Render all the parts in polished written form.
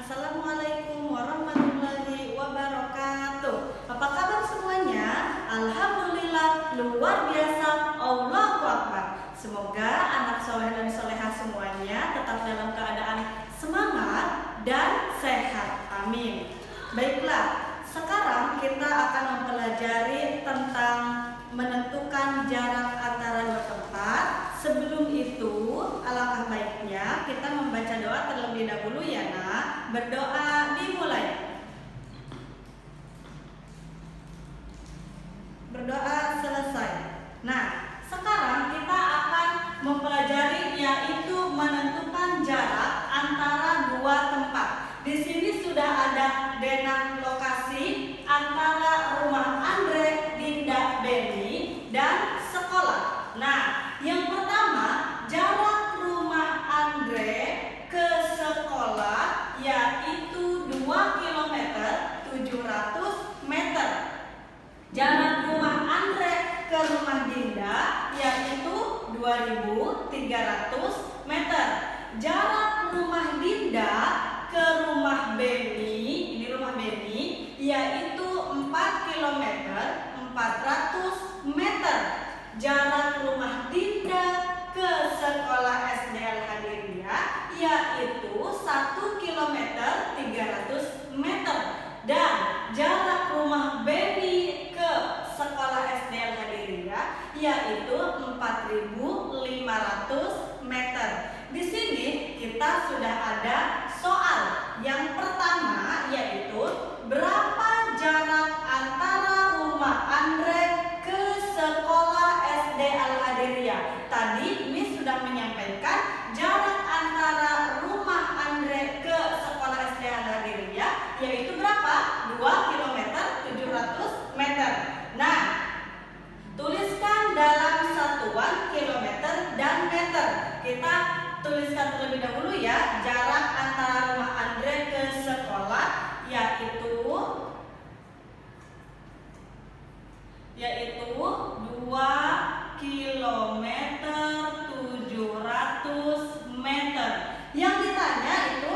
Assalamualaikum warahmatullahi wabarakatuh. Apa kabar semuanya? Alhamdulillah, luar biasa, Allahu Akbar. Semoga anak soleh dan soleha semuanya tetap dalam keadaan semangat dan sehat. Amin. Baiklah, sekarang kita akan mempelajari tentang menentukan jarak antara dua tempat. Sebelum itu, alangkah baiknya kita membaca doa terlebih dahulu ya nak. Berdoa dimulai. Berdoa selesai. Nah, sekarang kita akan mempelajari yaitu menentukan jarak antara dua tempat. Di sini sudah ada denah lokasi antara rumah Andre, Dinda, Beni dan sekolah. Nah, yang pertama, jarak rumah Andre ke sekolah yaitu 2 km 700 meter. Jarak rumah Andre ke rumah Dinda yaitu 2300 meter. Jarak rumah Dinda ke rumah Beni, ini rumah Beni, yaitu 4 km 400 meter. Jarak rumah Dinda ke sekolah SD Al-Hadiriyah yaitu 1 km 300 meter. Dan jarak rumah Beni ke sekolah SD Al-Hadiriyah yaitu 4.500 meter. Di sini kita sudah ada soal. Yang pertama yaitu berapa jarak antara rumah Andre ke sekolah SD Al-Hadiriyah. Tadi Miss sudah menyampaikan jarak antara rumah Andre ke sekolah SD Al-Hadiriyah yaitu berapa? 2 km 700 meter. Nah, tuliskan dalam satuan kilometer dan meter. Kita tuliskan terlebih dahulu ya jarak antara rumah Andre ke sekolah yaitu 2 km 700 meter. Yang ditanya itu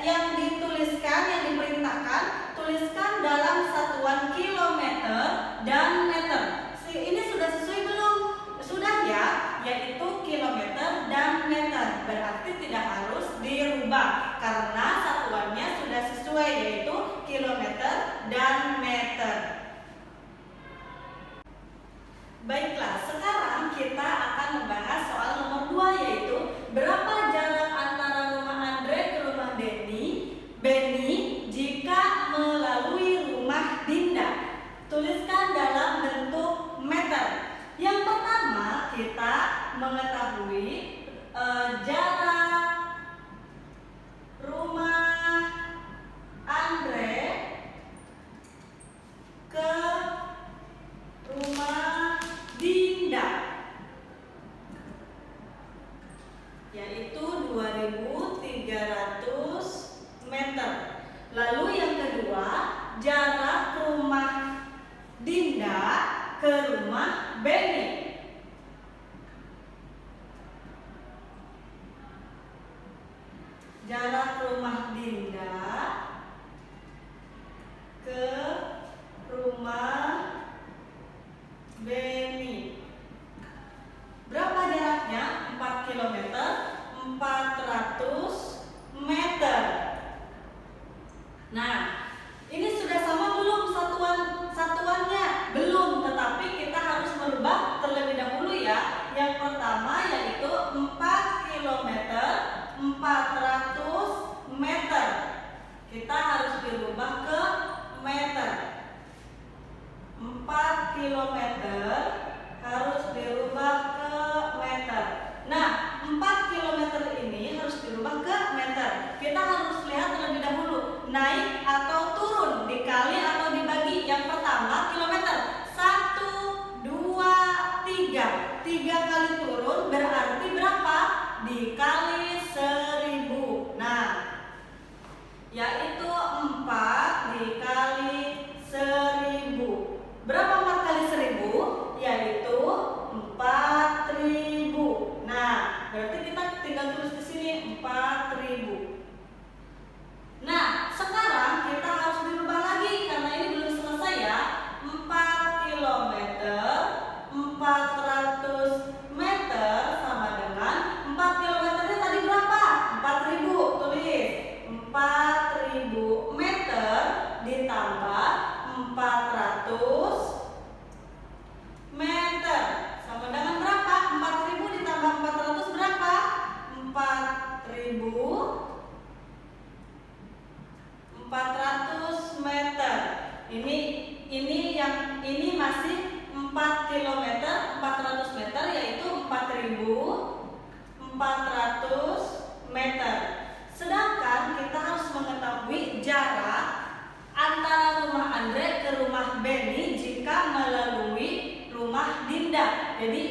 yang dituliskan, yang diperintahkan tuliskan dalam satuan kilometer dan meter. Ini sudah sesuai belum? Sudah ya, yaitu kilometer dan meter. Berarti tidak harus dirubah karena satuannya sudah sesuai yaitu kilometer dan meter. Baiklah, sekarang kita akan membahas soal nomor 2 yaitu berapa jarak antara rumah Andre ke rumah Beni jika melalui rumah Dinda. Tuliskan dalam bentuk meter. Yang pertama kita mengetahui jarak rumah Andre ke rumah Dinda yaitu 2300 meter. Lalu yang kedua, jarak rumah Dinda ke rumah Beni. Jarak rumah Dinda ke rumah Beni. Berapa jaraknya? 4 km 400 meter. Nah, ini sudah sama belum satuannya? Belum, tetapi kita harus merubah terlebih dahulu ya. Yang pertama yaitu 4 km 400 meter. Kita harus dirubah ke meter. 4 km harus dirubah ke meter. Nah, 4 km ini harus dirubah ke meter. Kita harus lihat terlebih dahulu naik atau turun, dikali atau dibagi. Yang pertama kilometer 1, 2, 3. 3 kali turun berarti berapa? Dikali 1000. Nah, yaitu 4 dikali 1000. Berapa 4 kali 1000? Yaitu 4000. Nah, berarti kita tinggal tulis di sini 4000. Nah, 400 meter. Sedangkan kita harus mengetahui jarak antara rumah Andre ke rumah Benny jika melalui rumah Dinda. Jadi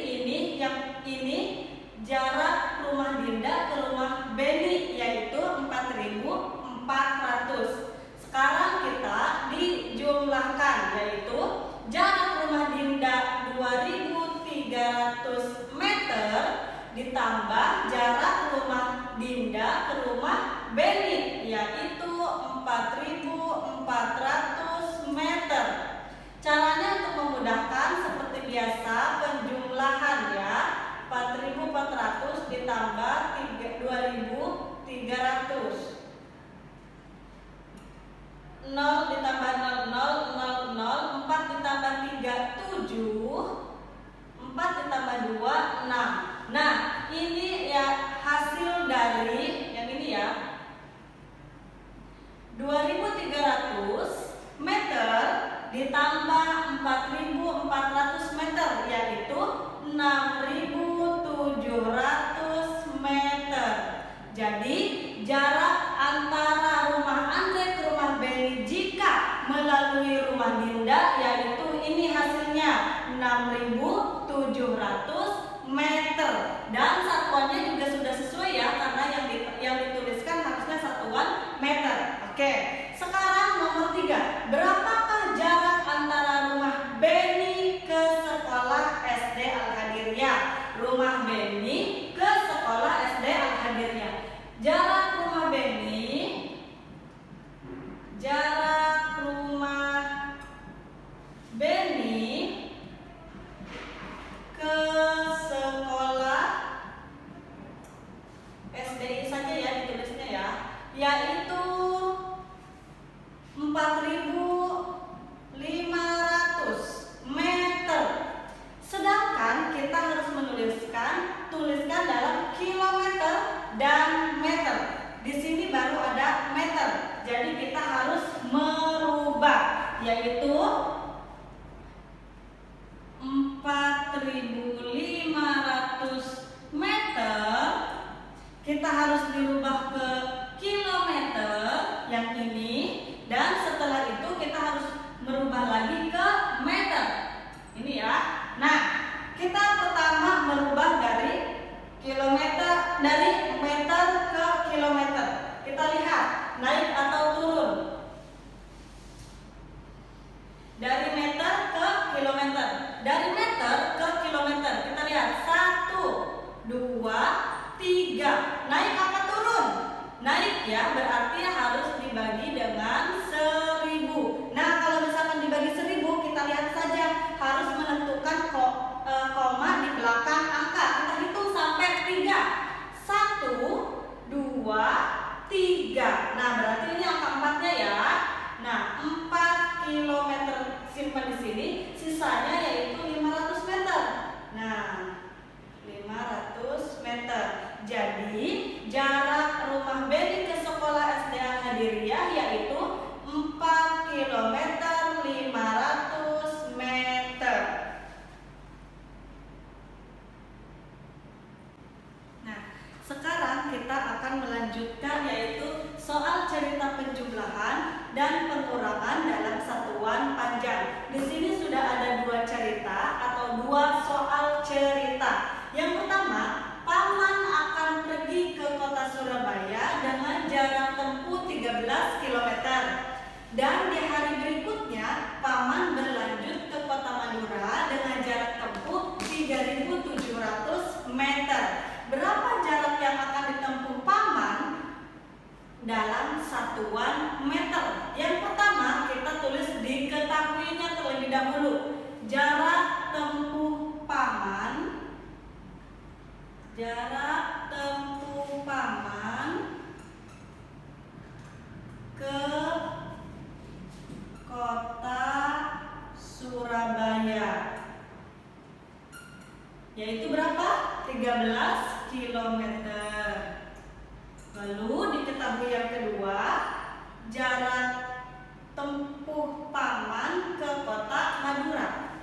ini jarak rumah Dinda ke rumah Benny yaitu 4.400. Sekarang kita dijumlahkan yaitu jarak rumah Dinda 2.300 meter ditambah jarak rumah Dinda ke rumah Benny yaitu 4.400 meter. Caranya untuk memudahkan seperti biasa penjumlahan ya. 4.400 ditambah 2.300. 0 ditambah 0, 0, 0, 0, 4 ditambah 3, 7, 4 ditambah 2, 6. Nah, ini ya hasil dari yang ini ya. 2.300 meter ditambah 4.400 meter yaitu 6.700 meter. Jadi jarak antara rumah Andre ke rumah Benny jika melalui rumah Dinda yaitu ini hasilnya 6.700 meter. Dan satuannya juga sudah sesuai ya karena yang dituliskan harusnya satuan meter. Oke, sekarang nomor 3. Berapakah jarak antara rumah Benny ke sekolah SD Al-Hadiriyah? Rumah Benny ke sekolah SD Al-Hadiriyah. Jarak rumah Benny ke sekolah SDI saja ya ditulisnya ya, yaitu 4.500 meter. Sedangkan kita harus tuliskan dalam kilometer dan meter. Di sini baru ada meter. Jadi kita harus merubah yaitu 4.500 meter kita harus dirubah ke kilometer yang ini, dan setelah itu kita harus merubah lagi ke meter. Ini ya. Nah, kita pertama merubah dari meter ke kilometer. Kita lihat naik atau turun. Dari meter ke kilometer. Dari meter ke kilometer. Kita lihat 1, 2, 3. Naik apa turun? Naik ya, berarti harus dibagi dengan 1.000. Nah, kalau misalkan dibagi 1.000, kita lihat saja harus menentukan koma di belakang angka. Kita hitung sampai 3. 1, 2, 3. Nah, berarti ini angka 4-nya ya. Nah, 4 kilometer simpan di sini, sisanya yaitu 500 meter. Nah, 500 meter. Jadi, jarak rumah Benny ke sekolah SD Al-Hadiriyah yaitu 4 kilometer 500 meter. Nah, sekarang kita akan melanjutkan yaitu soal cerita penjumlahan dan pengurangan dalam satuan panjang. Di sini sudah ada 2 cerita atau 2 soal cerita. Yang pertama, Paman akan pergi ke kota Surabaya dengan jarak tempuh 13 km. Dan di hari berikutnya, Paman berlanjut ke kota Madura dengan jarak tempuh 3.700 meter. Berapa jarak yang akan ditempuh Paman dalam satuan meter? Yang pertama, kita tulis diketahuinya terlebih dahulu. Jarak tempuh Paman ke kota Surabaya yaitu berapa? 13 km. Lalu diketahui yang kedua, jarak tempuh Paman ke kota Madura.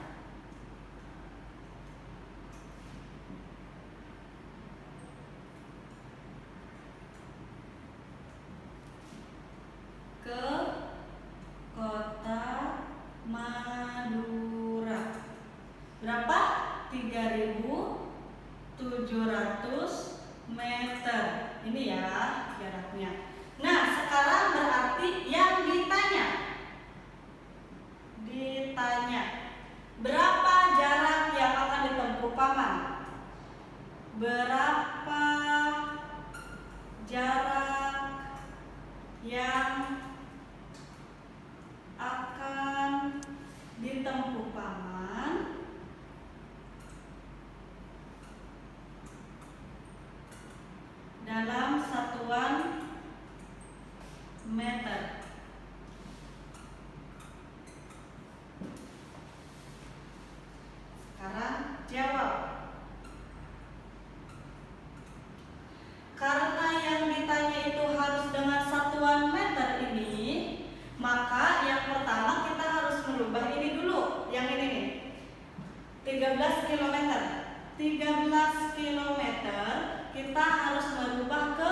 kita harus merubah ke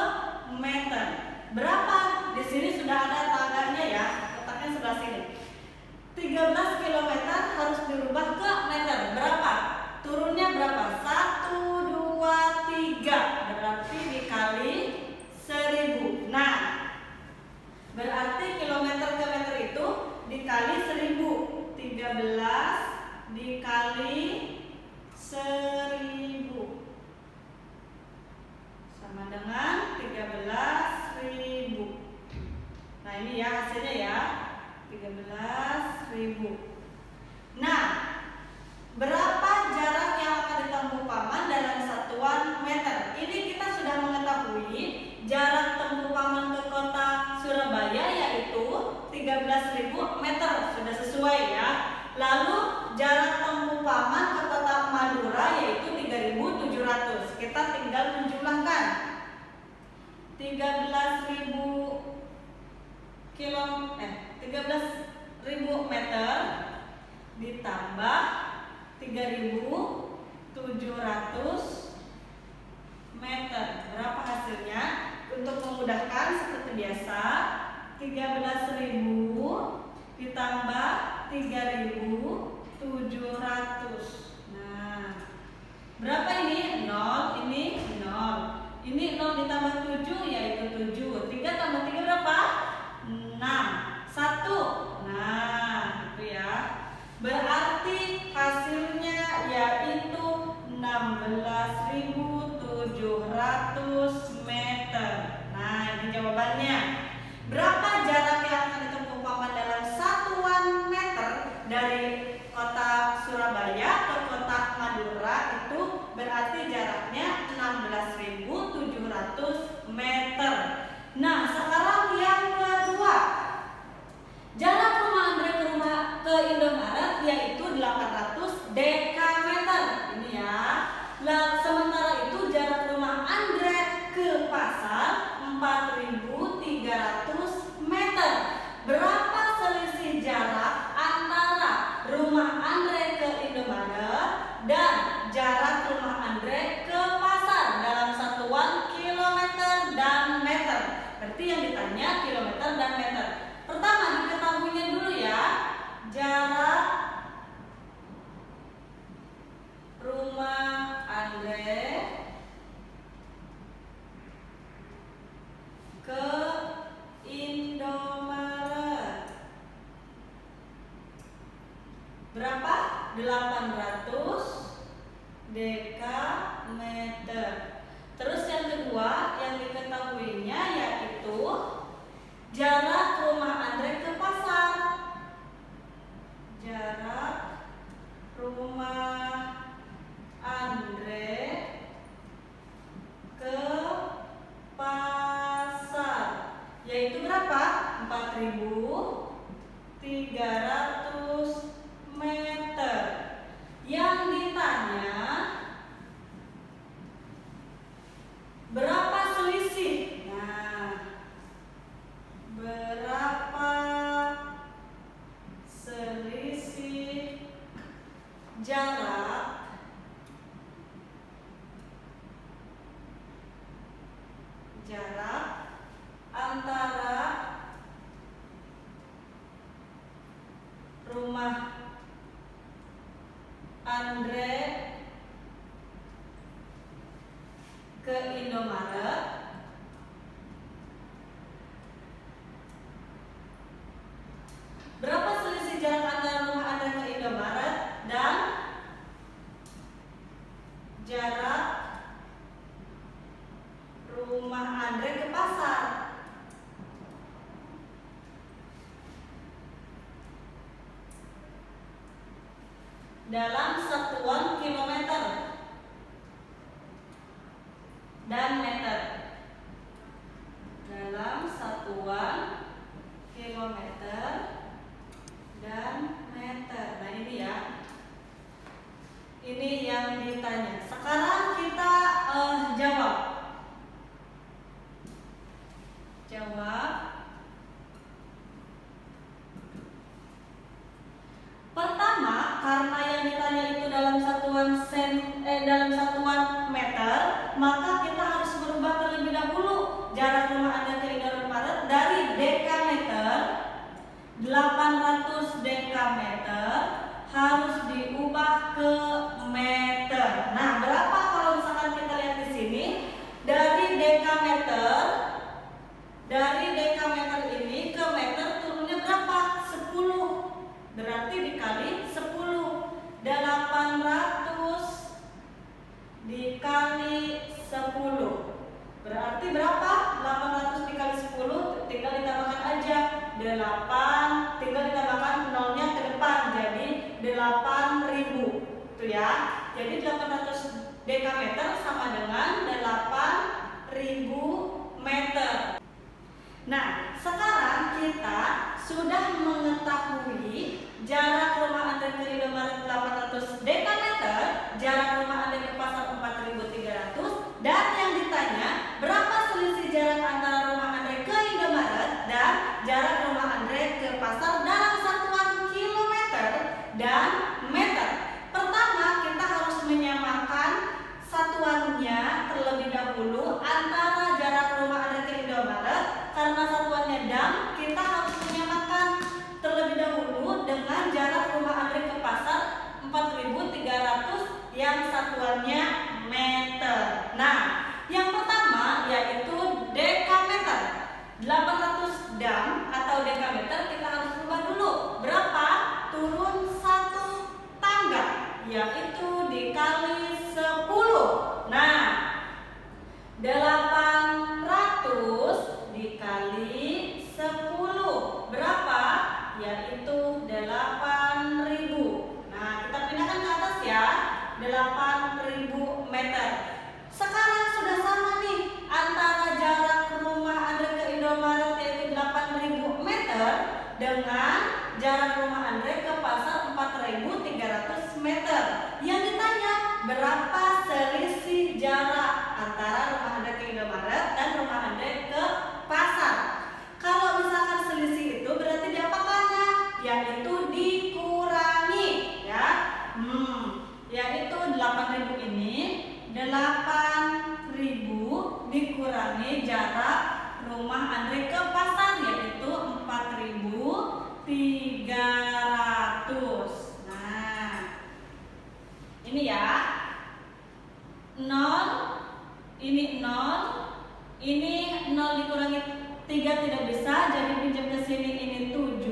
meter. Berapa? Di sini sudah ada tangganya ya, letaknya sebelah sini. 13 km harus dirubah ke meter. Berapa? Turunnya berapa? 1, 2, 3. Berarti dikali 1000. Nah, berarti kilometer ke meter itu dikali 1000. 13 dikali 1000 sama dengan 13.000. Nah, ini ya hasilnya ya, 13.000. Nah, berapa jarak yang akan ditempuh paman dalam satuan meter? Ini kita sudah mengetahui jarak tempuh paman ke kota Surabaya yaitu 13.000 meter, sudah sesuai ya. Lalu jarak tempuh paman ke kota Madura yaitu 3.700. Kita tinggal menjumlahkan 13.000 meter ditambah 3.700 meter. Berapa hasilnya? Untuk memudahkan seperti biasa, 13.000 ditambah 3.700. Nah, berapa ini? 0, ini 0. Ini 0 ditambah 7 yaitu 7. 3 tambah 3 berapa? 6. 1. Nah, itu ya. Berarti hasilnya yaitu 16.700 meter. Nah, ini jawabannya. Berapa jarak yang akan ditempuh paman dalam satuan meter dari kota Surabaya ke kota Madura? Itu berarti jaraknya 16.700 meter. Nah, sekarang yang kedua, jarak rumah Andre ke Indomaret yaitu 800 dekameter. Ini ya. Nah, sementara itu jarak rumah Andre ke pasar 4.300 meter. Berapa selisih jarak antara rumah Andre ke Indomaret dan jarak rumah Andre ke pasar dalam satuan kilometer dan meter? Berarti yang ditanya kilometer dan meter. Pertama diketahuinya dulu ya, jarak rumah Andre ke Indomaret berapa? 800 dekameter. Terus yang kedua yang diketahuinya yaitu jarak rumah Andre ke pasar. Jarak rumah Andre ke pasar yaitu berapa? 4.300 meter. Yang ditanya berapa selisih? Nah, berapa selisih jarak antara rumah Andre ke Indomaret berapa selisih jarak antara rumah Andre ke Indomaret dan jarak rumah Andre ke pasar? Dalam satuan kilometer dan meter. Dalam satuan kilometer dan meter. Nah, ini ya. Ini yang ditanya. Sekarang kita jawab. Pertama, karena yang ditanya itu dalam satuan meter, maka kita harus 800 dekameter harus diubah ke meter. Nah, berapa kalau misalkan kita lihat di sini? Dari dekameter ini ke meter turunnya berapa? 10. Berarti dikali 10. 800 dikali 10. Berarti berapa? 800 dikali 10, tinggal ditambahkan aja 8, tinggal ditambahkan nolnya ke depan, jadi 8.000. Itu ya. Jadi 800 dekameter sama dengan 8.000 meter. Nah, sekarang kita sudah mengetahui jarak rumah Andre ke Indomaret 800 dekameter, jarak rumah Andre ke pasar 4.300, dan yang ditanya berapa selisih jarak antara rumah Andre ke Indomaret dan jarak rumah Andre ke pasar dalam satuan kilometer dan meter. Pertama, kita harus menyamakan satuannya terlebih dahulu antara jarak rumah Andre ke Indomaret. Karena satuannya dam, kita harus menyamakan terlebih dahulu dengan jarak rumah Andre ke pasar 4.300 yang satuannya meter. Nah, yang pertama yaitu dekameter. 800 dam atau dekameter kita harus ubah dulu. Berapa? Turun 1 tangga, yaitu dikali 10. Nah, 800 dikali 10 berapa? Yaitu 8.000. Nah, kita pindahkan ke atas ya. 8.000 meter. Sekarang sudah sama nih antara jarak rumah Andre ke Indomaret yaitu 8.000 meter dengan jarak rumah Andre ke pasar 4.300 meter. Yang ditanya berapa selisih jarak antara rumah Andre ke Indomaret dan rumah Andre ke pasar. Kalau misalkan selisih itu berarti diapakannya? Yaitu dikurangi ya. Yaitu 8.000 ini 8.000 dikurangi jarak rumah Andre ke pasar yaitu 4.300. Nah, ini ya. 0 ini 0, ini 0 dikurangi 3 tidak bisa, jadi pinjam ke sini ini 7,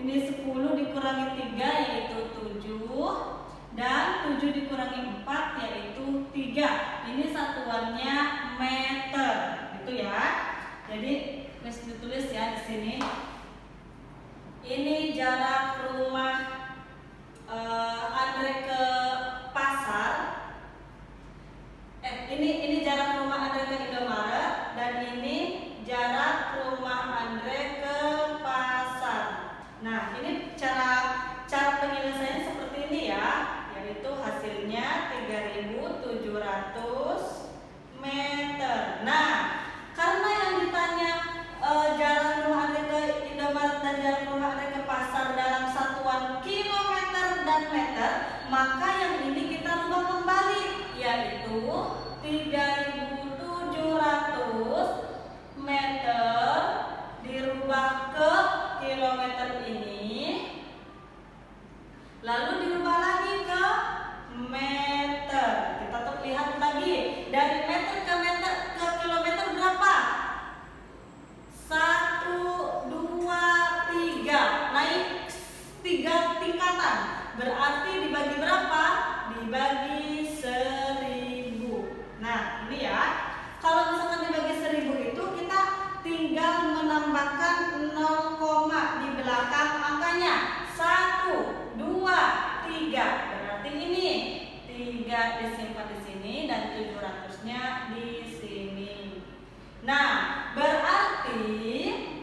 ini 10 dikurangi 3 yaitu 7, dan 7 dikurangi 4 yaitu 3. Ini satuannya meter, gitu ya. Jadi mesti ditulis ya di sini. Ini jarak rumah Andre ke pasar. Ini jarak rumah Andre ke Indomaret dan ini jarak rumah Andre ke pasar. Nah, ini cara penyelesaiannya seperti ini ya, yaitu hasilnya 3.700 meter. Nah, karena yang ditanya jarak rumah Andre ke Indomaret dan jarak rumah Andre ke pasar dalam satuan kilometer dan meter, maka yang ini kita rubah kembali, yaitu 3.700 meter dirubah ke kilometer ini, lalu dirubah lagi ke meter. Kita tuh lihat lagi dari meter ke meter ke kilometer berapa? 1, 2, 3, naik 3 tingkatan. Berarti dibagi berapa? Dibagi 1.000. Nah, ini ya. Kalau misalkan dibagi 1.000 itu kita tinggal menambahkan 0, di belakang angkanya. 1, 2, 3. Berarti ini 3 disimpan di sini dan 700-nya di sini. Nah, berarti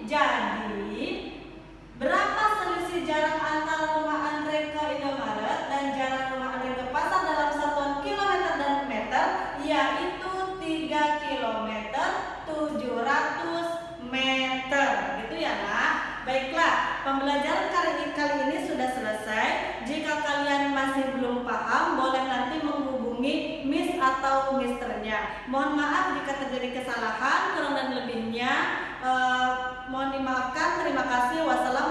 jadi berapa selisih jarak antara rumah Andre ke Indomaret dan jarak rumah Andre ke pasar dalam satuan kilometer dan meter? Yaitu 3 kilometer 700 meter. Gitu ya nak. Baiklah, pembelajaran kali ini sudah selesai. Jika kalian masih belum paham, boleh nanti menghubungi Miss atau Misternya. Mohon maaf jika terjadi kesalahan, kurang dan lebihnya mohon dimaafkan. Terima kasih. Wassalamualaikum.